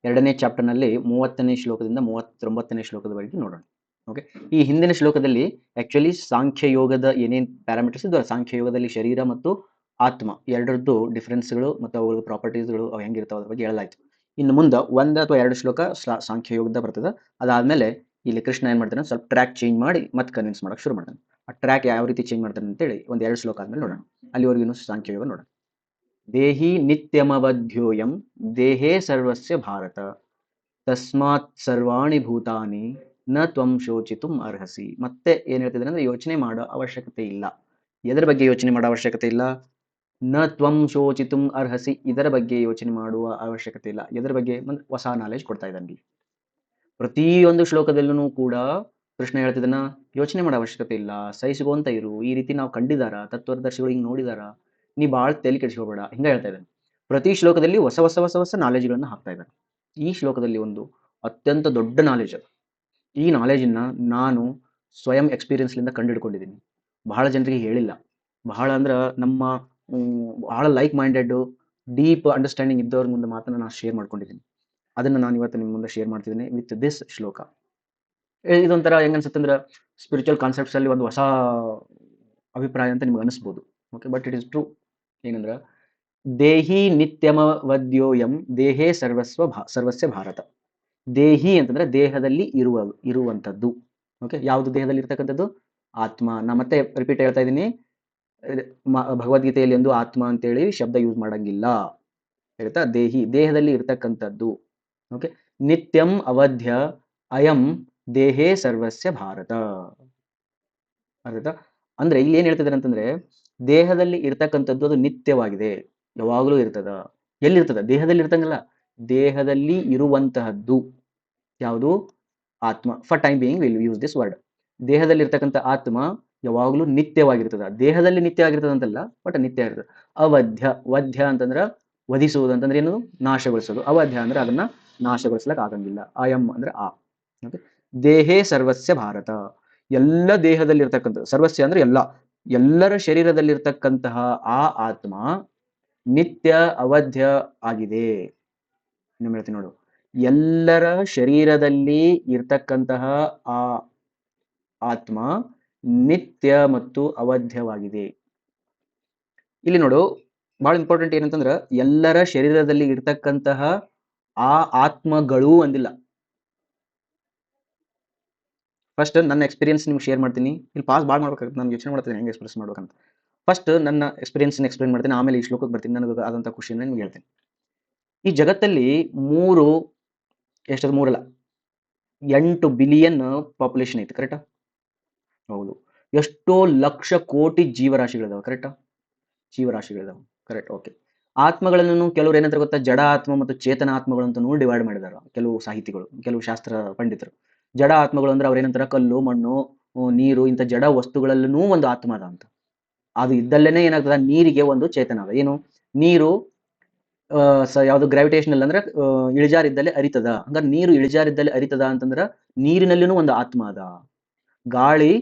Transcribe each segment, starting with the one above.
2ನೇ ಚಾಪ್ಟರ್ನಲ್ಲಿ 30ನೇ ಶ್ಲೋಕದಿಂದ 39ನೇ ಶ್ಲೋಕದವರೆಗೆ ನೋಡೋಣ. ಓಕೆ, ಈ ಹಿಂದಿನ ಶ್ಲೋಕದಲ್ಲಿ ಆಕ್ಚುಲಿ ಸಾಂಖ್ಯ ಯೋಗದ ಏನೇನು ಪ್ಯಾರಾಮೀಟರ್ಸ್ ಇದ್ದು ಸಾಂಖ್ಯ ಯೋಗದಲ್ಲಿ ಶರೀರ ಮತ್ತು ಆತ್ಮ ಎರಡರದ್ದು ಡಿಫ್ರೆನ್ಸ್ಗಳು ಮತ್ತು ಅವುಗಳ ಪ್ರಾಪರ್ಟೀಸ್ಗಳು ಅವು ಹೆಂಗಿರ್ತಾವೆ ಅದ್ರ ಬಗ್ಗೆ ಹೇಳಲಾಯ್ತು. ಇನ್ನು ಮುಂದೆ 1 ಅಥವಾ 2 ಶ್ಲೋಕ ಸಾಂಖ್ಯ ಯೋಗದ ಬರ್ತದೆ. ಅದಾದ್ಮೇಲೆ ಇಲ್ಲಿ ಕೃಷ್ಣ ಏನ್ ಮಾಡ್ತಾನೆ, ಸ್ವಲ್ಪ ಟ್ರ್ಯಾಕ್ ಚೇಂಜ್ ಮಾಡಿ ಮತ್ತೆ ಕನ್ವಿನ್ಸ್ ಮಾಡಕ್ಕೆ ಶುರು ಮಾಡ್ತಾನೆ. ಆ ಟ್ರ್ಯಾಕ್ ಯಾವ ರೀತಿ ಚೇಂಜ್ ಮಾಡ್ತಾನೆ ಅಂತೇಳಿ 1-2 ಶ್ಲೋಕ ಆದ್ಮೇಲೆ ನೋಡೋಣ. ಅಲ್ಲಿವರೆಗೂ ಸಾಂಖ್ಯ ಯೋಗ ನೋಡೋಣ. ದೇಹಿ ನಿತ್ಯಮವಧ್ಯೋಯಂ ದೇಹೇ ಸರ್ವಸ್ಯ ಭಾರತ ತಸ್ಮಾತ್ ಸರ್ವಾಣಿ ಭೂತಾನಿ ನ ತ್ವಂ ಶೋಚಿತುಂ ಅರ್ಹಸಿ. ಮತ್ತೆ ಏನ್ ಹೇಳ್ತಿದ್ರೆ ಅಂದ್ರೆ ಯೋಚನೆ ಮಾಡೋ ಅವಶ್ಯಕತೆ ಇಲ್ಲ. ಎದರ ಬಗ್ಗೆ ಯೋಚನೆ ಮಾಡೋ ಅವಶ್ಯಕತೆ ಇಲ್ಲ? ನ ತ್ವಂ ಶೋಚಿತುಂ ಅರ್ಹಸಿ, ಇದರ ಬಗ್ಗೆ ಯೋಚನೆ ಮಾಡುವ ಅವಶ್ಯಕತೆ ಇಲ್ಲ. ಎದರ ಬಗ್ಗೆ? ಹೊಸ ನಾಲೆಜ್ ಕೊಡ್ತಾ ಇದ್ದಾನೆ. ಪ್ರತಿಯೊಂದು ಶ್ಲೋಕದಲ್ಲೂ ಕೂಡ ಕೃಷ್ಣ ಹೇಳ್ತಿದ್ದನ್ನ ಯೋಚನೆ ಮಾಡೋ ಅವಶ್ಯಕತೆ ಇಲ್ಲ, ಸಹಿಸಿಕೊಂತ ಇರು, ಈ ರೀತಿ ನಾವು ಕಂಡಿದಾರ, ತತ್ವದರ್ಶಿಗಳು ಹಿಂಗೆ ನೋಡಿದಾರ, ನೀ ಭಾಳ ತಲೆ ಕೆಡಿಸ್ಕೋಬೇಡ, ಹಿಂಗೆ ಹೇಳ್ತಾ ಇದ್ದಾನೆ. ಪ್ರತಿ ಶ್ಲೋಕದಲ್ಲಿ ಹೊಸ ಹೊಸ ಹೊಸ ಹೊಸ ನಾಲೆಜ್ಗಳನ್ನು ಹಾಕ್ತಾ ಇದ್ದಾನೆ. ಈ ಶ್ಲೋಕದಲ್ಲಿ ಒಂದು ಅತ್ಯಂತ ದೊಡ್ಡ ನಾಲೆಜ್ ಅದು. ಈ ನಾಲೆಜನ್ನ ನಾನು ಸ್ವಯಂ ಎಕ್ಸ್ಪೀರಿಯನ್ಸ್ಲಿಂದ ಕಂಡುಹಿಡ್ಕೊಂಡಿದ್ದೀನಿ. ಬಹಳ ಜನರಿಗೆ ಹೇಳಿಲ್ಲ. ಬಹಳ ಅಂದ್ರೆ ನಮ್ಮ ಬಹಳ ಲೈಕ್ ಮೈಂಡೆಡ್ ಡೀಪ್ ಅಂಡರ್ಸ್ಟ್ಯಾಂಡಿಂಗ್ ಇದ್ದವ್ರ ಮುಂದೆ ಮಾತ್ರ ನಾನು ಶೇರ್ ಮಾಡ್ಕೊಂಡಿದ್ದೀನಿ. ಅದನ್ನು ನಾನು ಇವತ್ತು ನಿಮ್ಮ ಮುಂದೆ ಶೇರ್ ಮಾಡ್ತಿದ್ದೀನಿ ವಿತ್ ದಿಸ್ ಶ್ಲೋಕ. ಇದೊಂಥರ ಹೆಂಗನ್ಸುತ್ತಂದ್ರೆ ಸ್ಪಿರಿಚುವಲ್ ಕಾನ್ಸೆಪ್ಟ್ಸ್ ಅಲ್ಲಿ ಒಂದು ಹೊಸ ಅಭಿಪ್ರಾಯ ಅಂತ ನಿಮ್ಗೆ ಅನಿಸ್ಬೋದು. Okay, but it is true. ಏನಂದ್ರೆ ದೇಹಿ ನಿತ್ಯಮವದ್ಯೋಯಂ ದೇಹೇ ಸರ್ವಸ್ಯ ಭಾರತ. ದೇಹಿ ಅಂತಂದ್ರೆ ದೇಹದಲ್ಲಿ ಇರುವಂಥದ್ದು. ಓಕೆ, ಯಾವುದು ದೇಹದಲ್ಲಿ ಇರ್ತಕ್ಕಂಥದ್ದು? ಆತ್ಮ. ನಾ ಮತ್ತೆ ರಿಪೀಟ್ ಹೇಳ್ತಾ ಇದ್ದೀನಿ, ಭಗವದ್ಗೀತೆಯಲ್ಲಿ ಒಂದು ಆತ್ಮ ಅಂತೇಳಿ ಶಬ್ದ ಯೂಸ್ ಮಾಡಂಗಿಲ್ಲ. ಹೇಳ್ತಾ ದೇಹಿ, ದೇಹದಲ್ಲಿ ಇರ್ತಕ್ಕಂಥದ್ದು. ಓಕೆ, ನಿತ್ಯಂ ಅವಧ್ಯ ಅಯಂ ದೇಹೇ ಸರ್ವಸ್ಯ ಭಾರತ. ಅರ್ಥ? ಅಂದ್ರೆ ಇಲ್ಲಿ ಏನ್ ಹೇಳ್ತಿದ್ದಾರೆ ಅಂತಂದ್ರೆ ದೇಹದಲ್ಲಿ ಇರ್ತಕ್ಕಂಥದ್ದು ಅದು ನಿತ್ಯವಾಗಿದೆ, ಯಾವಾಗಲೂ ಇರ್ತದ. ಎಲ್ಲಿರ್ತದ? ದೇಹದಲ್ಲಿ ಇರ್ತಂಗಲ್ಲ, ದೇಹದಲ್ಲಿ ಇರುವಂತಹದ್ದು ಯಾವುದು? ಆತ್ಮ. For time being will use this word. ದೇಹದಲ್ಲಿ ಇರ್ತಕ್ಕಂಥ ಆತ್ಮ ಯಾವಾಗಲೂ ನಿತ್ಯವಾಗಿರ್ತದ. ದೇಹದಲ್ಲಿ ನಿತ್ಯ ಆಗಿರ್ತದ ಅಂತಲ್ಲ, ಬಟ್ ನಿತ್ಯ ಆಗಿರ್ತದೆ. ಅವಧ್ಯ, ವಧ್ಯ ಅಂತಂದ್ರೆ ವಧಿಸುವುದು ಅಂತಂದ್ರೆ ಏನು? ನಾಶಗೊಳಿಸೋದು. ಅವಧ್ಯ ಅಂದ್ರೆ ಅದನ್ನ ನಾಶಗೊಳಿಸ್ಲಕ್ ಆಗಂಗಿಲ್ಲ. ಅಯಂ ಅಂದ್ರೆ ಆ. ಓಕೆ, ದೇಹೇ ಸರ್ವಸ್ಯ ಭಾರತ. ಎಲ್ಲ ದೇಹದಲ್ಲಿ ಇರ್ತಕ್ಕಂಥದ್ದು, ಸರ್ವಸ್ಯ ಅಂದ್ರೆ ಎಲ್ಲರ ಶರೀರದಲ್ಲಿರ್ತಕ್ಕಂತಹ ಆ ಆತ್ಮ ನಿತ್ಯ ಅವಧ್ಯ ಆಗಿದೆ. ಇನ್ನೊಮ್ಮೆ ಹೇಳ್ತೀನಿ ನೋಡು, ಎಲ್ಲರ ಶರೀರದಲ್ಲಿ ಇರ್ತಕ್ಕಂತಹ ಆ ಆತ್ಮ ನಿತ್ಯ ಮತ್ತು ಅವಧ್ಯವಾಗಿದೆ. ಇಲ್ಲಿ ನೋಡು, ಬಹಳ ಇಂಪಾರ್ಟೆಂಟ್ ಏನಂತಂದ್ರ ಎಲ್ಲರ ಶರೀರದಲ್ಲಿ ಇರ್ತಕ್ಕಂತಹ ಆ ಆತ್ಮಗಳು ಅಂದಿಲ್ಲ. ಫಸ್ಟ್ ನನ್ನ ಎಕ್ಸ್ಪೀರಿಯನ್ಸ್ ನಿಮ್ಗೆ ಶೇರ್ ಮಾಡ್ತೀನಿ. ಇಲ್ಲಿ ಪಾಸ್ ಭಾಳ ಮಾಡ್ಬೇಕಾಗುತ್ತೆ, ನಾನು ಯೋಚನೆ ಮಾಡ್ತೀನಿ ಹೆಂಗೆ ಎಕ್ಸ್ಪ್ರೆಸ್ ಮಾಡ್ಬೇಕಂತ. ಫಸ್ಟ್ ನನ್ನ ಎಕ್ಸ್ಪೀರಿಯನ್ಸ್ ಎಕ್ಸ್ಪ್ಲೇನ್ ಮಾಡ್ತೀನಿ, ಆಮೇಲೆ ಈ ಶ್ಲೋಕಕ್ಕೆ ಬರ್ತೀನಿ. ನನಗೆ ಆದಂಥ ಖುಷಿಯನ್ನು ನಿಮ್ಗೆ ಹೇಳ್ತೀನಿ. ಈ ಜಗತ್ತಲ್ಲಿ ಮೂರಲ್ಲ 8 ಬಿಲಿಯನ್ ಪಾಪ್ಯುಲೇಷನ್ ಐತಿ, ಕರೆಕ್ಟಾ? ಹೌದು. ಎಷ್ಟೋ ಲಕ್ಷ ಕೋಟಿ ಜೀವರಾಶಿಗಳಿದಾವೆ, ಕರೆಕ್ಟಾ? ಜೀವರಾಶಿಗಳಿದಾವೆ, ಕರೆಕ್ಟ್. ಓಕೆ, ಆತ್ಮಗಳನ್ನು ಕೆಲವರು ಏನಂತ ಗೊತ್ತಾ, ಜಡ ಆತ್ಮ ಮತ್ತು ಚೇತನ ಆತ್ಮಗಳು ಅಂತ ಡಿವೈಡ್ ಮಾಡಿದಾರ ಕೆಲವು ಸಾಹಿತಿಗಳು, ಕೆಲವು ಶಾಸ್ತ್ರ ಪಂಡಿತರು. ಜಡ ಆತ್ಮಗಳು ಅಂದ್ರೆ ಅವ್ರು ಏನಂತಾರ, ಕಲ್ಲು, ಮಣ್ಣು, ನೀರು, ಇಂಥ ಜಡ ವಸ್ತುಗಳಲ್ಲೂ ಒಂದು ಆತ್ಮ ಅದ ಅಂತ. ಅದು ಇದ್ದಲ್ಲೇನೆ ಏನಾಗ್ತದ, ನೀರಿಗೆ ಒಂದು ಚೇತನ ಅದ. ಏನು? ನೀರು ಯಾವುದು ಗ್ರಾವಿಟೇಷನಲ್ ಅಂದ್ರೆ ಇಳಿಜಾರಿದ್ದಲ್ಲಿ ಅರಿತದ. ಹಂಗಾರೆ ನೀರು ಇಳಿಜಾರಿದ್ದಲ್ಲಿ ಅರಿತದ ಅಂತಂದ್ರ ನೀರಿನಲ್ಲಿನೂ ಒಂದು ಆತ್ಮ ಅದ. ಗಾಳಿ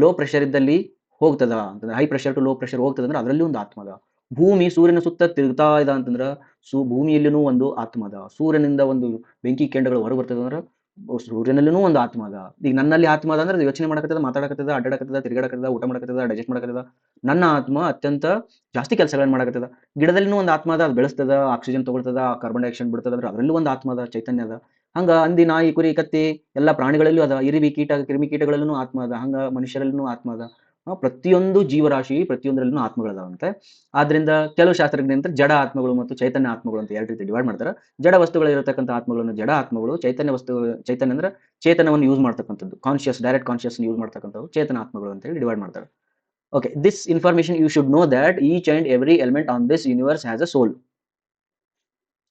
ಲೋ ಪ್ರೆಷರ್ ಇದ್ದಲ್ಲಿ ಹೋಗ್ತದ ಅಂತಂದ್ರೆ, high pressure to low pressure ಹೋಗ್ತದ ಅಂದ್ರೆ ಅದರಲ್ಲಿ ಒಂದು ಆತ್ಮ ಅದ. ಭೂಮಿ ಸೂರ್ಯನ ಸುತ್ತ ತಿರುಗ್ತಾ ಇದ ಅಂತಂದ್ರ ಭೂಮಿಯಲ್ಲಿನೂ ಒಂದು ಆತ್ಮ ಅದ. ಸೂರ್ಯನಿಂದ ಒಂದು ಬೆಂಕಿ ಕೆಂಡಗಳು ಹೊರ ಬರ್ತದ ಅಂದ್ರೆ ಸೂರ್ಯನಲ್ಲಿನೂ ಒಂದು ಆತ್ಮ ಅದ. ಈಗ ನನ್ನಲ್ಲಿ ಆತ್ಮ ಅದ ಅಂದ್ರೆ ಯೋಚನೆ ಮಾಡಕತ್ತದ, ಮಾತಾಡಕತ್ತದ, ಅಡ್ಡಾಡಕತ್ತದ, ತಿರುಗಾಡಕತ್ತದ, ಊಟ ಮಾಡಕತ್ತದ, ಡೈಜೆಸ್ಟ್ ಮಾಡಕತ್ತದ. ನನ್ನ ಆತ್ಮ ಅತ್ಯಂತ ಜಾಸ್ತಿ ಕೆಲಸಗಳನ್ನ ಮಾಡಕತ್ತದ. ಗಿಡದಲ್ಲಿನೂ ಒಂದು ಆತ್ಮ ಅದ, ಅದು ಬೆಳೆಸ್ತದ, ಆಕ್ಸಿಜನ್ ತಗೊಳ್ತದ, ಕಾರ್ಬನ್ ಡೈಆಕ್ಸೈಡ್ ಬಿಡ್ತದ, ಅಂದ್ರೆ ಅದರಲ್ಲೂ ಒಂದು ಆತ್ಮ ಅದ, ಚೈತನ್ಯ ಅದ. ಹಂಗ ಹಂದಿ, ನಾಯಿ, ಕುರಿ, ಕತ್ತಿ ಎಲ್ಲ ಪ್ರಾಣಿಗಳಲ್ಲೂ ಅದ. ಇರಿವಿ, ಕ್ರಿಮಿ ಕೀಟಗಳಲ್ಲೂ ಆತ್ಮ ಅದ. ಹಂಗ ಮನುಷ್ಯರಲ್ಲೂ ಆತ್ಮ ಅದ. ಪ್ರತಿಯೊಂದು ಜೀವರಾಶಿ ಪ್ರತಿಯೊಂದರಲ್ಲೂ ಆತ್ಮಗಳದಾವಂತೆ. ಆದ್ರಿಂದ ಕೆಲವು ಶಾಸ್ತ್ರಜ್ಞ ಅಂತ ಜಡ ಆತ್ಮಗಳು ಮತ್ತು ಚೈತನ್ಯ ಆತ್ಮಗಳು ಅಂತ 2 ರೀತಿ ಡಿವೈಡ್ ಮಾಡ್ತಾರೆ. ಜಡ ವಸ್ತುಗಳಿರತಕ್ಕಂಥ ಆತ್ಮಗಳನ್ನು ಜಡ ಆತ್ಮಗಳು, ಚೈತನ್ಯ ಅಂದ್ರೆ ಚೇತನವನ್ನು ಯೂಸ್ ಮಾಡ್ತಕ್ಕಂಥದ್ದು, ಡೈರೆಕ್ಟ್ ಕಾನ್ಶಿಯಸ್ ಯೂಸ್ ಮಾಡ್ತಕ್ಕಂಥದ್ದು ಚೇತನ ಆತ್ಮಗಳು ಅಂತ ಹೇಳಿ ಡಿವೈಡ್ ಮಾಡ್ತಾರೆ. Okay, this information you should know that each and every element on this universe has a soul.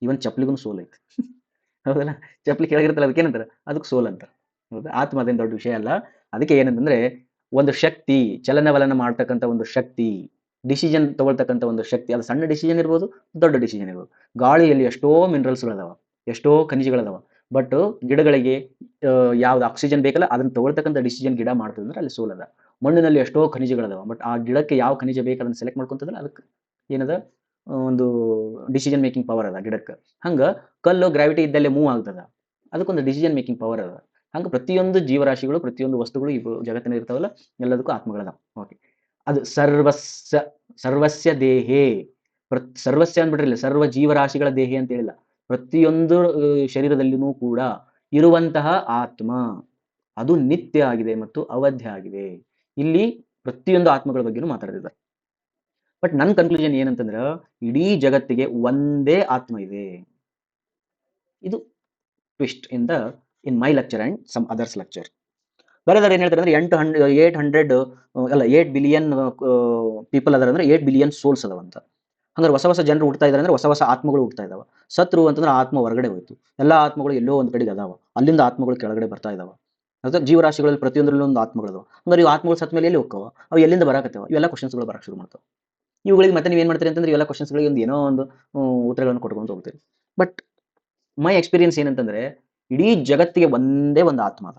Even ಚಪ್ಪಲಿಗೂ ಸೋಲ್ ಐತಿ. ಹೌದಲ್ಲ? ಚಪ್ಪಲಿ ಕೆಳಗಿರ್ತಲ್ಲ, ಅದಕ್ಕೆ ಏನಂತಾರೆ? ಅದಕ್ಕೆ ಸೋಲ್ ಅಂತ. ಹೌದಾ? ಆತ್ಮ ಅದೇನು ದೊಡ್ಡ ವಿಷಯ ಅಲ್ಲ. ಅದಕ್ಕೆ ಏನಂತಂದ್ರೆ ಒಂದು ಶಕ್ತಿ, ಚಲನವಲನ ಮಾಡ್ತಕ್ಕಂಥ ಒಂದು ಶಕ್ತಿ, ಡಿಸಿಷನ್ ತಗೊಳ್ತಕ್ಕಂಥ ಒಂದು ಶಕ್ತಿ. ಅದು ಸಣ್ಣ ಡಿಸಿಷನ್ ಇರ್ಬೋದು, ದೊಡ್ಡ ಡಿಸಿಷನ್ ಇರ್ಬೋದು. ಗಾಳಿಯಲ್ಲಿ ಎಷ್ಟೋ ಮಿನರಲ್ಸ್ಗಳದಾವ, ಎಷ್ಟೋ ಖನಿಜಗಳದಾವ. ಬಟ್ ಗಿಡಗಳಿಗೆ ಯಾವ್ದು ಆಕ್ಸಿಜನ್ ಬೇಕಲ್ಲ ಅದನ್ನ ತಗೊಳ್ತಕ್ಕಂಥ ಡಿಸಿಷನ್ ಗಿಡ ಮಾಡ್ತದೆ ಅಂದ್ರೆ ಅಲ್ಲಿ ಸೋಲ್ ಅದ. ಮಣ್ಣಿನಲ್ಲಿ ಎಷ್ಟೋ ಖನಿಜಗಳದಾವ, ಬಟ್ ಆ ಗಿಡಕ್ಕೆ ಯಾವ ಖನಿಜ ಬೇಕು ಅದನ್ನ ಸೆಲೆಕ್ಟ್ ಮಾಡ್ಕೊಂತದಲ್ಲ ಅದಕ್ಕೆ ಏನದ ಒಂದು ಡಿಸಿಷನ್ ಮೇಕಿಂಗ್ ಪವರ್ ಅದ ಗಿಡಕ್ಕೆ. ಹಂಗ ಕಲ್ಲು ಗ್ರಾವಿಟಿ ಇದ್ದಲ್ಲೇ ಮೂವ್ ಆಗ್ತದ, ಅದಕ್ಕೊಂದು ಡಿಸಿಷನ್ ಮೇಕಿಂಗ್ ಪವರ್ ಅದ. ಹಂಗ ಪ್ರತಿಯೊಂದು ಜೀವರಾಶಿಗಳು, ಪ್ರತಿಯೊಂದು ವಸ್ತುಗಳು ಈ ಜಗತ್ತಿನ ಇರ್ತಾವಲ್ಲ, ಎಲ್ಲದಕ್ಕೂ ಆತ್ಮಗಳದಾವ. ಓಕೆ, ಅದು ಸರ್ವಸ್ಯ ದೇಹೇ, ಸರ್ವಸ್ಯ ಅಂದ್ಬಿಟ್ರಿಲ್ಲ, ಸರ್ವ ಜೀವರಾಶಿಗಳ ದೇಹಿ ಅಂತ ಹೇಳಿಲ್ಲ, ಪ್ರತಿಯೊಂದು ಶರೀರದಲ್ಲಿನೂ ಕೂಡ ಇರುವಂತಹ ಆತ್ಮ ಅದು ನಿತ್ಯ ಆಗಿದೆ ಮತ್ತು ಅವಧ್ಯ ಆಗಿದೆ. ಇಲ್ಲಿ ಪ್ರತಿಯೊಂದು ಆತ್ಮಗಳ ಬಗ್ಗೆನೂ ಮಾತಾಡ್ತಿದ್ದಾರೆ. ಬಟ್ ನನ್ನ ಕನ್ಕ್ಲೂಷನ್ ಏನಂತಂದ್ರೆ, ಇಡೀ ಜಗತ್ತಿಗೆ ಒಂದೇ ಆತ್ಮ ಇದೆ. ಇದು twist in my lecture and some others lecture. ಬೇರೆದವ್ರು ಏನ್ ಹೇಳ್ತಾರೆ ಅಂದ್ರೆ 8 ಬಿಲಿಯನ್ ಪೀಪಲ್ ಅದಾರ ಅಂದ್ರೆ 8 ಬಿಲಿಯನ್ ಸೋಲ್ಸ್ ಅದಾವಂತ. ಹಂಗಾರೆ ಹೊಸ ಹೊಸ ಜನರು ಹುಡ್ತಾ ಇದಾರೆ ಅಂದ್ರೆ ಹೊಸ ಹೊಸ ಆತ್ಮಗಳು ಹುಡ್ತಾ ಇದಾವ. ಸತ್ರು ಅಂತಂದ್ರೆ ಆತ್ಮ ಹೊರಗಡೆ ಹೋಯ್ತು, ಎಲ್ಲಾ ಆತ್ಮಗಳು ಎಲ್ಲೋ ಒಂದ್ ಕಡೆಗೆ ಅದಾವ, ಅಲ್ಲಿಂದ ಆತ್ಮಗಳು ಕೆಳಗಡೆ ಬರ್ತಾ ಇದಾವ. ಅದ ಜೀವರಾಶಿಗಳಲ್ಲಿ ಪ್ರತಿಯೊಂದರಲ್ಲೂ ಒಂದು ಆತ್ಮಗಳು. ಹಂಗಾರೆ ಇವು ಆತ್ಮಗಳು ಸತ್ ಮೇಲೆ ಎಲ್ಲಿ ಹೋಗ್ತಾವ, ಅವು ಎಲ್ಲಿಂದ ಬರಾಕತ್ತಾವ, ಇವೆಲ್ಲ ಕ್ವಶನ್ಸ್ಗಳು ಬರಕ್ ಶುರು ಮಾಡ್ತಾವ. ಇವುಗಳಿಗೆ ಮತ್ತೆ ನೀವೇನ್ ಮಾಡ್ತೀರಿ ಅಂತಂದ್ರೆ ಇವೆಲ್ಲ ಕ್ವಶನ್ಸ್ಗಳಿಗೆ ಒಂದು ಏನೋ ಒಂದು ಉತ್ತರಗಳನ್ನು ಕೊಟ್ಕೊಂಡು ಹೋಗ್ತೀರಿ. ಬಟ್ ಮೈ ಎಕ್ಸ್ಪೀರಿಯನ್ಸ್ ಏನಂತಂದ್ರೆ, ಇಡೀ ಜಗತ್ತಿಗೆ ಒಂದೇ ಒಂದು ಆತ್ಮ ಅದ.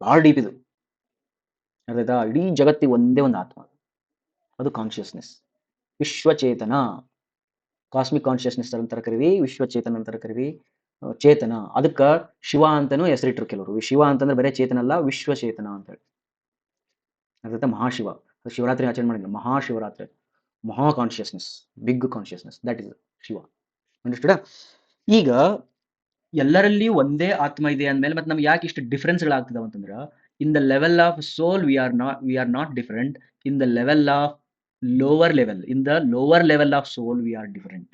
ಬಹಳ ಡೀಪ್ ಇದು, ಅರ್ಥಾಯ್ತಾ? ಇಡೀ ಜಗತ್ತಿಗೆ ಒಂದೇ ಒಂದು ಆತ್ಮ, ಅದು ಕಾನ್ಶಿಯಸ್ನೆಸ್, ವಿಶ್ವಚೇತನ, ಕಾಸ್ಮಿಕ್ ಕಾನ್ಶಿಯಸ್ನೆಸ್ ಅಂತರ ಕರೀರಿ, ವಿಶ್ವಚೇತನ ಅಂತರ ಕರೀರಿ, ಚೇತನ. ಅದಕ್ಕ ಶಿವ ಅಂತಾನೂ ಹೆಸರಿಟ್ರು ಕೆಲವರು. ಶಿವ ಅಂತಂದ್ರೆ ಬರೇ ಚೇತನ ಅಲ್ಲ, ವಿಶ್ವಚೇತನ ಅಂತ ಹೇಳಿ. ಅರ್ಥಾಯ್ತಾ? ಮಹಾಶಿವ, ಶಿವರಾತ್ರಿ ಆಚರಣೆ ಮಾಡಿಲ್ಲ, ಮಹಾಶಿವರಾತ್ರಿ, ಮಹಾ consciousness, big consciousness, that is Shiva. ಅಂಡರ್ಸ್ಟುಡಾ? ಈಗ ಎಲ್ಲರಲ್ಲಿ ಒಂದೇ ಆತ್ಮ ಇದೆ ಅಂದ್ಮೇಲೆ ಮತ್ತೆ ನಮ್ಗೆ ಯಾಕೆ ಇಷ್ಟು ಡಿಫ್ರೆನ್ಸ್ಗಳಾಗ್ತಿದಾವ ಅಂತಂದ್ರೆ, in the level of soul we are not different, in the level of lower level of soul we are different.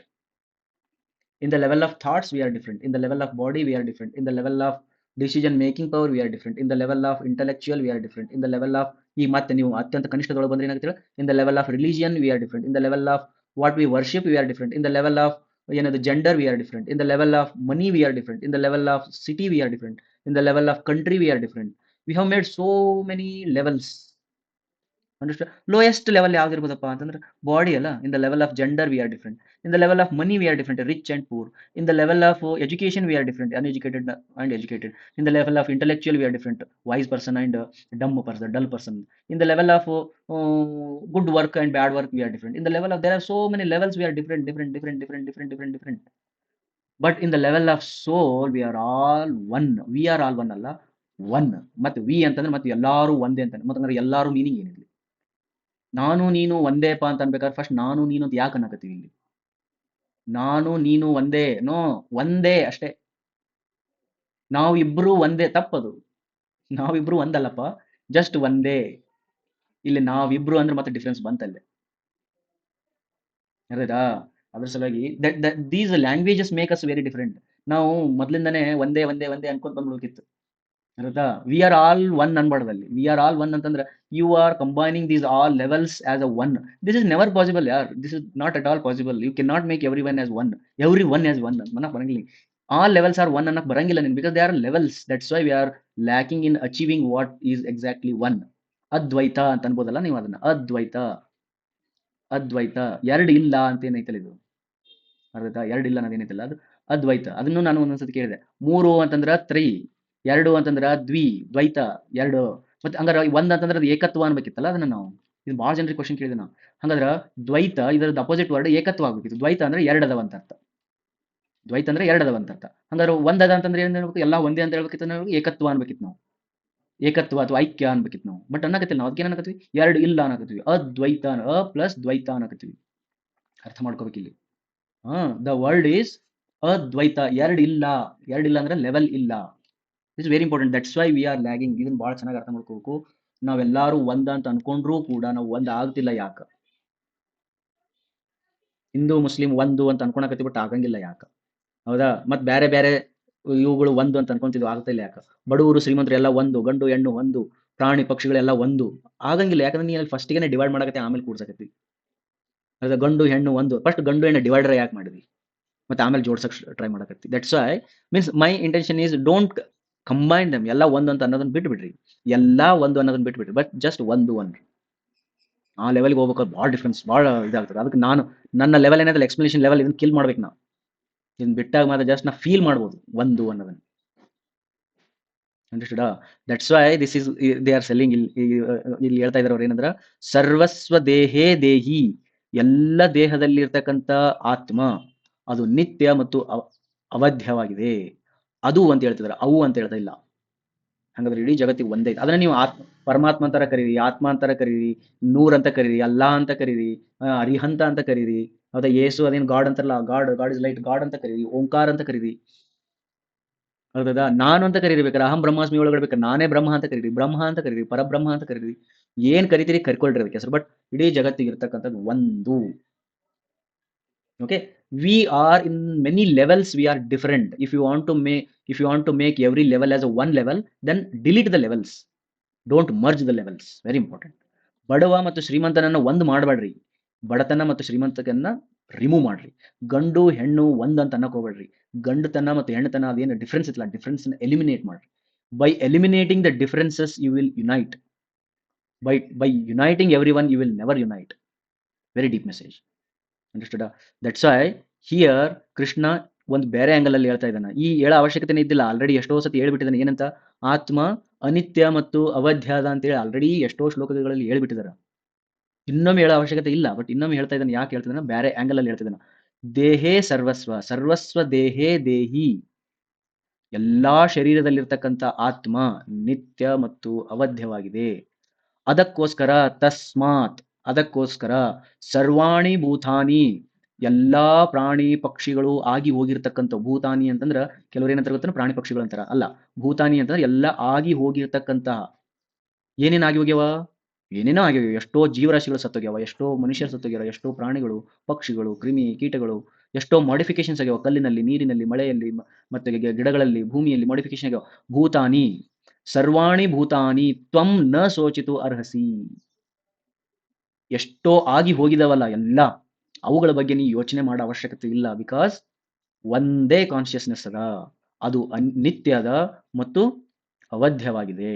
In the level of thoughts we are different, in the level of body we are different, in the level of decision making power we are different, in the level of intellectual we are different, in the level of ಈ ಮತ್ತೆ ನೀವು ಅತ್ಯಂತ ಕನಿಷ್ಠದೊಳಗೆ ಬಂದ್ರೆ ಏನಾಗ್ತೀರಾ, in the level of religion we are different, in the level of what we worship we are different, in the level of ಏನದು gender we are different, in the level of money we are different, in the level of city we are different, in the level of country we are different. We have made so many levels. Understand? Lowest level ಯಾವ್ದಿರ್ಬೋದಪ್ಪ ಅಂತಂದ್ರೆ body ಅಲ್ಲ. In the level of gender we are different, in the level of money we are different, rich and poor, in the level of education we are different, uneducated and educated, in the level of intellectual we are different, wise person and dumb person, dull person, in the level of good work and bad work we are different, in the level of there are so many levels we are different different different different different different different. But in the level of soul we are all one. We are all one ಅಲ್ಲ, one. ಮತ್ತೆ we ಅಂತಂದ್ರೆ ಮತ್ತೆ ಎಲ್ಲಾರು ಒಂದೇ ಅಂತ. ಮತ್ತೆ ಎಲ್ಲಾರು meaning ಏನಿದೆ? ನಾನು ನೀನು ಒಂದೇಪ ಅಂತ ಅನ್ಬೇಕಾದ್ರೆ ಫಸ್ಟ್ ನಾನು ನೀನು ಅಂತ ಯಾಕೆ ಅನ್ನಕತ್ತೀವಿ ಇಲ್ಲಿ? ನಾನು ನೀನು ಒಂದೇ, ನೋ, ಒಂದೇ ಅಷ್ಟೇ. ನಾವಿಬ್ರು ಒಂದೇ, ತಪ್ಪದು. ನಾವಿಬ್ರು ಒಂದಲ್ಲಪ್ಪ, ಜಸ್ಟ್ ಒಂದೇ. ಇಲ್ಲಿ ನಾವಿಬ್ರು ಅಂದ್ರೆ ಮತ್ತೆ ಡಿಫ್ರೆನ್ಸ್ ಬಂತಲ್ಲೇ, ಅರ್ಧಾ? ಅದ್ರ ಸಲುವಾಗಿ these languages make us very different. ನಾವು ಮೊದ್ಲಿಂದಾನೇ ಒಂದೇ ಒಂದೇ ಒಂದೇ ಅನ್ಕೊಂತ ಬಂದ್ಬಿಡ್ಕಿತ್ತು, ಅರ್ಧಾ? ವಿ ಆರ್ ಆಲ್ ಒನ್ ಅನ್ಬಾರ್ದಲ್ಲಿ. ವಿ ಆರ್ ಆಲ್ ಒನ್ ಅಂತಂದ್ರೆ you are combining these all levels as a one. This is never possible ಯಾರ್. This is not at all possible. You can not make everyone as one. Everyone as one ಅನ್ನಕ್ ಬರಂಗಿಲ್ಲ. All levels are one ಅನ್ನಕ್ ಬರಂಗಿಲ್ಲ ನಿನ್, because they are levels. That's why we are lacking in achieving what is exactly one. Advaita ಅಂತ ಅನ್ಬೋದಲ್ಲ ನೀವು ಅದನ್ನ, ಅದ್ವೈತ. ಅದ್ವೈತ ಎರಡು ಇಲ್ಲ ಅಂತ ಏನೈತಲ್ಲ ಇದು, ಅರ್ಥ? ಎರಡು ಇಲ್ಲ ಅನ್ನೋದೇನೈತಲ್ಲ ಅದು ಅದ್ವೈತ. ಅದನ್ನು ನಾನು ಒಂದೊಂದ್ಸತಿ ಕೇಳಿದೆ. ಮೂರು ಅಂತಂದ್ರ ತ್ರಿ, ಎರಡು ಅಂತಂದ್ರ ದ್ವೈತ, ಎರಡು. ಮತ್ತೆ ಹಂಗಾರ ಒಂದ್ ಅಂತಂದ್ರೆ ಅದು ಏಕತ್ವ ಅನ್ಬೇಕಿತ್ತಲ್ಲ ಅದನ್ನ ನಾವು. ಇದು ಬಹಳ ಜನರಿಗೆ ಕ್ವಶನ್ ಕೇಳಿದೆ ನಾವು. ಹಂಗಾದ್ರ ದ್ವೈತ ಇದರದ ಅಪೋಸಿಟ್ ವರ್ಡ್ ಏಕತ್ವ ಆಗ್ಬೇಕಿತ್ತು. ದ್ವೈತ ಅಂದ್ರೆ ಎರಡದವ ಅಂತ ಅರ್ಥ. ದ್ವೈತ ಅಂದ್ರೆ ಎರಡದವ ಅಂತ ಅರ್ಥ. ಹಂಗಾರ ಒಂದದ ಅಂತಂದ್ರೆ ಏನ್ ಹೇಳ್ಬೇಕು? ಎಲ್ಲ ಒಂದೇ ಅಂತ ಹೇಳ್ಬೇಕಿತ್ತು, ಏಕತ್ವ ಅನ್ಬೇಕಿತ್ತು ನಾವು. ಏಕತ್ವ ಅಥವಾ ಐಕ್ಯ ಅನ್ಬೇಕಿತ್ತು ನಾವು. ಬಟ್ ಅನ್ನಕತ್ತಿಲ್ಲ ನಾವು. ಅದಕ್ಕೆ ಏನ್ ಅನ್ನಕತ್ತೀವಿ? ಎರಡು ಇಲ್ಲ ಅನ್ನಕತ್ತೀವಿ. ಅದ್ವೈತ, ಅ ಪ್ಲಸ್ ದ್ವೈತ ಅನ್ನಕತ್ತೀವಿ. ಅರ್ಥ ಮಾಡ್ಕೋಬೇಕು ಇಲ್ಲಿ. ದ ವರ್ಡ್ ಈಸ್ ಅದ್ವೈತ, ಎರಡಿಲ್ಲ. ಎರಡಿಲ್ಲ ಅಂದ್ರೆ ಲೆವೆಲ್ ಇಲ್ಲ. It's very important. That's why we R lagging. ಇದನ್ನ ಬಹಳ ಚೆನ್ನಾಗಿ ಅರ್ಥ ಮಾಡ್ಕೋಬೇಕು. ನಾವೆಲ್ಲಾರು ಒಂದ ಅಂತ ಅನ್ಕೊಂಡ್ರೂ ಕೂಡ ನಾವು ಒಂದ್ ಆಗ್ತಿಲ್ಲ. ಯಾಕ? ಹಿಂದೂ ಮುಸ್ಲಿಂ ಒಂದು ಅಂತ ಅನ್ಕೊಳಕತ್ತಿ, ಬಿಟ್ಟು ಆಗಂಗಿಲ್ಲ. ಯಾಕ? ಹೌದಾ? ಮತ್ ಬೇರೆ ಬೇರೆ ಇವುಗಳು ಒಂದು ಅಂತ ಅನ್ಕೊಂತಿದ್ವು, ಆಗ್ತಿಲ್ಲ. ಯಾಕ? ಬಡವರು ಶ್ರೀಮಂತರು ಎಲ್ಲ ಒಂದು, ಗಂಡು ಹೆಣ್ಣು ಒಂದು, ಪ್ರಾಣಿ ಪಕ್ಷಿಗಳೆಲ್ಲ ಒಂದು, ಆಗಂಗಿಲ್ಲ. ಯಾಕಂದ್ರೆ ನೀ ಅಲ್ಲಿ ಫಸ್ಟಿಗೆ ಡಿವೈಡ್ ಮಾಡಕತ್ತಿ, ಆಮೇಲೆ ಕೂಡ್ಸಕತ್ತಿ. ಅದ ಗಂಡು ಹೆಣ್ಣು ಒಂದು, ಫಸ್ಟ್ ಗಂಡು ಹೆಣ್ಣು ಡಿವೈಡರ್ ಯಾಕೆ ಮಾಡಿದ್ವಿ, ಮತ್ತೆ ಆಮೇಲೆ ಜೋಡ್ಸಕ್ ಟ್ರೈ ಮಾಡಕತ್ತಿ. That's why means my intention is don't combine them. ಎಲ್ಲ ಒಂದು ಅಂತ ಅನ್ನೋದನ್ನ ಬಿಟ್ಬಿಡ್ರಿ, ಎಲ್ಲ ಒಂದು ಅನ್ನೋದನ್ನ ಬಿಟ್ಬಿಡ್ರಿ, ಬಟ್ ಜಸ್ಟ್ ಒಂದು ಅನ್ರಿ. ಆ ಲೆವೆಲ್ಗೆ ಹೋಗ್ಬೇಕಾದ್ರೆ ಭಾಳ ಡಿಫ್ರೆನ್ಸ್, ಭಾಳ ಇದಾಗ್ತದೆ. ಅದಕ್ಕೆ ನಾನು ನನ್ನ ಲೆವೆಲ್ ಏನಾದ್ರೆ ಎಕ್ಸ್ಪ್ಲನೇಷನ್ ಲೆವೆಲ್, ಇದನ್ನ ಕಿಲ್ ಮಾಡ್ಬೇಕು ನಾವು. ಇದನ್ನ ಬಿಟ್ಟಾಗ ಮಾತ್ರ ಜಸ್ಟ್ ನಾ ಫೀಲ್ ಮಾಡ್ಬೋದು ಒಂದು ಅನ್ನೋದನ್ನ. ಅಂಡರ್ಸ್ಟುಡಾ? That's why this is they are selling. ಇಲ್ಲಿ ಹೇಳ್ತಾ ಇದಾರೆ ಅವ್ರು ಏನಂದ್ರ, ಸರ್ವಸ್ವ ದೇಹೇ ದೇಹಿ ಎಲ್ಲ ದೇಹದಲ್ಲಿ ಇರ್ತಕ್ಕಂಥ ಆತ್ಮ ಅದು ನಿತ್ಯ ಮತ್ತು ಅವಧ್ಯವಾಗಿದೆ. ಅದು ಅಂತ ಹೇಳ್ತಿದಾರೆ, ಅವು ಅಂತ ಹೇಳ್ತಾ ಇಲ್ಲ. ಹಂಗಾದ್ರೆ ಇಡೀ ಜಗತ್ತಿಗೆ ಒಂದೇ ಐತೆ. ಅದನ್ನ ನೀವು ಪರಮಾತ್ಮ ಅಂತಾರ ಕರೀರಿ, ಆತ್ಮ ಅಂತಾರ ಕರೀರಿ, ನೂರ್ ಅಂತ ಕರೀರಿ, ಅಲ್ಲಾ ಅಂತ ಕರೀರಿ, ಅರಿಹಂತ ಅಂತ ಕರೀರಿ, ಹೌದಾ, ಯೇಸು ಅದೇನು ಗಾಡ್ ಅಂತಾರಲ್ಲ, ಗಾಡ್ ಇಸ್ ಲೈಟ್ ಗಾಡ್ ಅಂತ ಕರೀರಿ, ಓಂಕಾರ ಅಂತ ಕರೀರಿ, ಹೌದಾ, ನಾನು ಅಂತ ಕರೀರಿ, ಬೇಕಾರೆ ಅಹಂ ಬ್ರಹ್ಮಾಸ್ಮಿ ಒಳಗಡೆ ಬೇಕಾರೆ ನಾನೇ ಬ್ರಹ್ಮ ಅಂತ ಕರೀರಿ, ಬ್ರಹ್ಮ ಅಂತ ಕರೀರಿ, ಪರಬ್ರಹ್ಮ ಅಂತ ಕರೀರಿ, ಏನ್ ಕರಿತೀರಿ ಕರ್ಕೊಳ್ರಿ ಅದಕ್ಕೆ ಹೆಸರು. ಬಟ್ ಇಡೀ ಜಗತ್ತಿಗೆ ಇರ್ತಕ್ಕಂಥದ್ದು ಒಂದು. Okay, we are in many levels, we are different. If you want to make every level as a one level, then delete the levels, don't merge the levels. Very important. ಬಡವ ಮತ್ತು ಶ್ರೀಮಂತನನ್ನ ಒಂದು ಮಾಡಬೇಡ್ರಿ, ಬಡತನ ಮತ್ತು ಶ್ರೀಮಂತಕನ್ನ ರಿಮೂವ್ ಮಾಡ್ರಿ. ಗಂಡು ಹೆಣ್ಣು ಒಂದ್ ಅಂತ ಅನ್ನಕ್ ಹೋಗ್ಬೇಡ್ರಿ. ಗಂಡುತನ ಮತ್ತು ಹೆಣ್ಣುತನ ಅದೇನು ಡಿಫ್ರೆನ್ಸ್ ಇತ್ತಲ್ಲ, ಡಿಫ್ರೆನ್ಸ್ ಎಲಿಮಿನೇಟ್ ಮಾಡ್ರಿ. By eliminating the differences you will unite. By uniting everyone you will never unite. Very deep message. Understood? That's why here Krishna ಒಂದು ಬೇರೆ ಆಂಗಲ್ ಅಲ್ಲಿ ಹೇಳ್ತಾ ಇದ್ದಾನೆ. ಈ ಹೇಳೋ ಅವಶ್ಯಕತೆನೇ ಇದ್ದಿಲ್ಲ, ಆಲ್ರೆಡಿ ಎಷ್ಟೋ ಸತಿ ಹೇಳ್ಬಿಟ್ಟಿದ್ದಾನೆ. ಏನಂತ? ಆತ್ಮ ಅನಿತ್ಯ ಮತ್ತು ಅವಧ್ಯಾದ ಅಂತೇಳಿ ಆಲ್ರೆಡಿ ಎಷ್ಟೋ ಶ್ಲೋಕಗಳಲ್ಲಿ ಹೇಳ್ಬಿಟ್ಟಿದ್ದಾರೆ. ಇನ್ನೊಮ್ಮೆ ಹೇಳೋ ಅವಶ್ಯಕತೆ ಇಲ್ಲ. ಬಟ್ ಇನ್ನೊಮ್ಮೆ ಹೇಳ್ತಾ ಇದ್ದಾನೆ. ಯಾಕೆ ಹೇಳ್ತಿದ್ದಾನೆ? ಬೇರೆ ಆಂಗಲ್ ಅಲ್ಲಿ ಹೇಳ್ತಿದ್ದಾನೆ. ದೇಹೇ ಸರ್ವಸ್ವ, ಸರ್ವಸ್ವ ದೇಹೇ ದೇಹಿ. ಎಲ್ಲಾ ಶರೀರದಲ್ಲಿರ್ತಕ್ಕಂಥ ಆತ್ಮ ನಿತ್ಯ ಮತ್ತು ಅವಧ್ಯವಾಗಿದೆ. ಅದಕ್ಕೋಸ್ಕರ ತಸ್ಮಾತ್, ಅದಕ್ಕೋಸ್ಕರ ಸರ್ವಾಣಿ ಭೂತಾನಿ, ಎಲ್ಲಾ ಪ್ರಾಣಿ ಪಕ್ಷಿಗಳು ಆಗಿ ಹೋಗಿರ್ತಕ್ಕಂಥ. ಭೂತಾನಿ ಅಂತಂದ್ರ ಕೆಲವರು ಏನಂತಾರೆ ಗೊತ್ತಾ? ಪ್ರಾಣಿ ಪಕ್ಷಿಗಳು ಅಂತಾರ. ಅಲ್ಲ, ಭೂತಾನಿ ಅಂತಂದ್ರೆ ಎಲ್ಲ ಆಗಿ ಹೋಗಿರ್ತಕ್ಕಂತಹ. ಏನೇನ್ ಆಗಿ ಹೋಗ್ಯಾವ? ಏನೇನೋ ಆಗ್ಯಾವ. ಎಷ್ಟೋ ಜೀವರಾಶಿಗಳು ಸತ್ತೋಗ್ಯಾವ, ಎಷ್ಟೋ ಮನುಷ್ಯರು ಸತ್ತೋಗ್ಯಾವ, ಎಷ್ಟೋ ಪ್ರಾಣಿಗಳು, ಪಕ್ಷಿಗಳು, ಕ್ರಿಮಿ ಕೀಟಗಳು, ಎಷ್ಟೋ ಮಾಡಿಫಿಕೇಶನ್ಸ್ ಆಗ್ಯಾವ. ಕಲ್ಲಿನಲ್ಲಿ, ನೀರಿನಲ್ಲಿ, ಮಳೆಯಲ್ಲಿ, ಮತ್ತೆ ಗಿಡಗಳಲ್ಲಿ, ಭೂಮಿಯಲ್ಲಿ ಮಾಡಿಫಿಕೇಶನ್ ಆಗ್ಯಾವ. ಭೂತಾನಿ ಸರ್ವಾಣಿ ಭೂತಾನಿ ತ್ವಂ ನ ಶೋಚಿತು ಅರ್ಹಸಿ. ಎಷ್ಟೋ ಆಗಿ ಹೋಗಿದವಲ್ಲ ಎಲ್ಲ, ಅವುಗಳ ಬಗ್ಗೆ ನೀ ಯೋಚನೆ ಮಾಡೋ ಅವಶ್ಯಕತೆ ಇಲ್ಲ. ಬಿಕಾಸ್ ಒಂದೇ ಕಾನ್ಶಿಯಸ್ನೆಸ್ ಅದ, ಅದು ನಿತ್ಯದ ಮತ್ತು ಅವಧ್ಯವಾಗಿದೆ.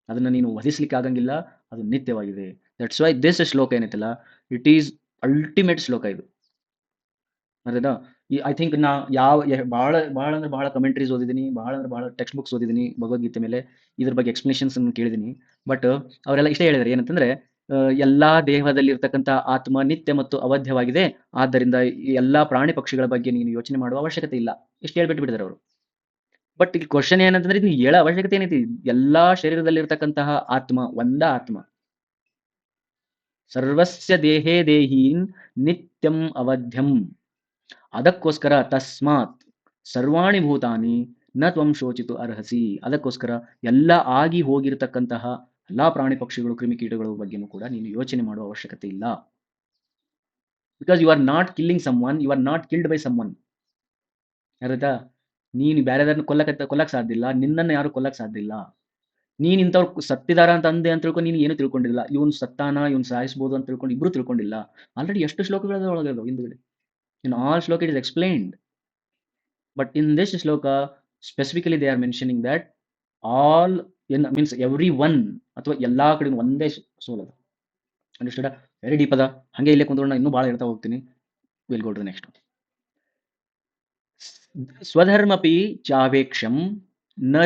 ಅದನ್ನ ನೀನು ವಧಿಸ್ಲಿಕ್ಕೆ ಆಗಂಗಿಲ್ಲ, ಅದು ನಿತ್ಯವಾಗಿದೆ. ದಟ್ಸ್ ವೈ ದಿಸ್ ಶ್ಲೋಕ ಏನೈತಲ್ಲ, ಇಟ್ ಈಸ್ ಅಲ್ಟಿಮೇಟ್ ಶ್ಲೋಕ ಇದು. ಅರ್ಧದ ಐ ಥಿಂಕ್ ನಾ ಬಹಳ ಅಂದ್ರೆ ಬಹಳ ಕಮೆಂಟ್ರೀಸ್ ಓದಿದ್ದೀನಿ, ಬಹಳ ಟೆಕ್ಸ್ಟ್ ಬುಕ್ಸ್ ಓದಿದ್ದೀನಿ ಭಗವದ್ಗೀತೆ ಮೇಲೆ. ಇದ್ರ ಬಗ್ಗೆ ಎಕ್ಸ್ಪ್ಲನೇಷನ್ಸ್ ಕೇಳಿದ್ದೀನಿ. ಬಟ್ ಅವರೆಲ್ಲ ಇಷ್ಟೇ ಹೇಳಿದ್ದಾರೆ. ಏನಂತಂದ್ರೆ, ಎಲ್ಲಾ ದೇಹದಲ್ಲಿ ಇರ್ತಕ್ಕಂಥ ಆತ್ಮ ನಿತ್ಯ ಮತ್ತು ಅವಧ್ಯವಾಗಿದೆ. ಆದ್ದರಿಂದ ಎಲ್ಲಾ ಪ್ರಾಣಿ ಪಕ್ಷಿಗಳ ಬಗ್ಗೆ ನೀನು ಯೋಚನೆ ಮಾಡುವ ಅವಶ್ಯಕತೆ ಇಲ್ಲ. ಇಷ್ಟು ಹೇಳ್ಬಿಟ್ಟು ಬಿಟ್ಟಿದ್ದಾರೆ ಅವರು. ಬಟ್ ಈ ಕ್ವಶನ್ ಏನಂತಂದ್ರೆ, ಇದು ಹೇಳೋ ಅವಶ್ಯಕತೆ ಏನೈತಿ? ಎಲ್ಲಾ ಶರೀರದಲ್ಲಿರ್ತಕ್ಕಂತಹ ಆತ್ಮ ಒಂದ ಆತ್ಮ. ಸರ್ವಸ್ಯ ದೇಹೇ ದೇಹೀನ್ ನಿತ್ಯಂ ಅವಧ್ಯಂ. ಅದಕ್ಕೋಸ್ಕರ ತಸ್ಮಾತ್ ಸರ್ವಾಣಿ ಭೂತಾನಿ ನ ತ್ವಂ ಶೋಚಿತು ಅರ್ಹಸಿ. ಅದಕ್ಕೋಸ್ಕರ ಎಲ್ಲ ಆಗಿ ಹೋಗಿರತಕ್ಕಂತಹ ಎಲ್ಲಾ ಪ್ರಾಣಿ ಪಕ್ಷಿಗಳು, ಕ್ರಿಮಿಕೀಟಗಳ ಬಗ್ಗೆನೂ ಕೂಡ ನೀನು ಯೋಚನೆ ಮಾಡುವ ಅವಶ್ಯಕತೆ ಇಲ್ಲ. Because you are not killing someone, you are not killed by someone. ಅರ್ಥ? ನೀನು ಬೇರೆದನ್ನ ಕೊಲ್ಲಕ್ ಸಾಧ್ಯ ಇಲ್ಲ, ನಿನ್ನನ್ನು ಯಾರು ಕೊಲ್ಲಕ್ ಸಾಧ್ಯ ಇಲ್ಲ. ನೀನ್ ಇಂಥವ್ರು ಸತ್ತಿದಾರ ಅಂತ ಅಂದೆ ಅಂತ ತಿಳ್ಕೊಂಡು ನೀನು ಏನು ತಿಳ್ಕೊಂಡಿಲ್ಲ. ಇವನ್ ಸತ್ತಾನ, ಇವನ್ ಸಾಯಿಸ್ಬೋದು ಅಂತ ತಿಳ್ಕೊಂಡು ಇಬ್ರು ತಿಳ್ಕೊಂಡಿಲ್ಲ. ಆಲ್ರೆಡಿ ಎಷ್ಟು ಶ್ಲೋಕಗಳ ಒಳಗೆ ಹಿಂದುಗಡೆ. ಇನ್ ಆಲ್ ಶ್ಲೋಕ it is explained. But in this shloka, specifically they are mentioning that all means everyone ಅಥವಾ ಎಲ್ಲಾ ಕಡೆ ಒಂದೇ ಸೋಲ್ ಅದ. ಅಂಡರ್ಸ್ಟುಡ್? ವೆರಿ ಡೀಪ್ ಅದ. ಹಂಗೆ ಇಲ್ಲೇ ಕುಂತ್ಕೊಂಡು ಇನ್ನೂ ಭಾಳ ಹೇಳ್ತಾ ಹೋಗ್ತೀನಿ. Will go to the next. ಸ್ವಧರ್ಮಪಿ ಚಾವೇಕ್ಷಂ ನ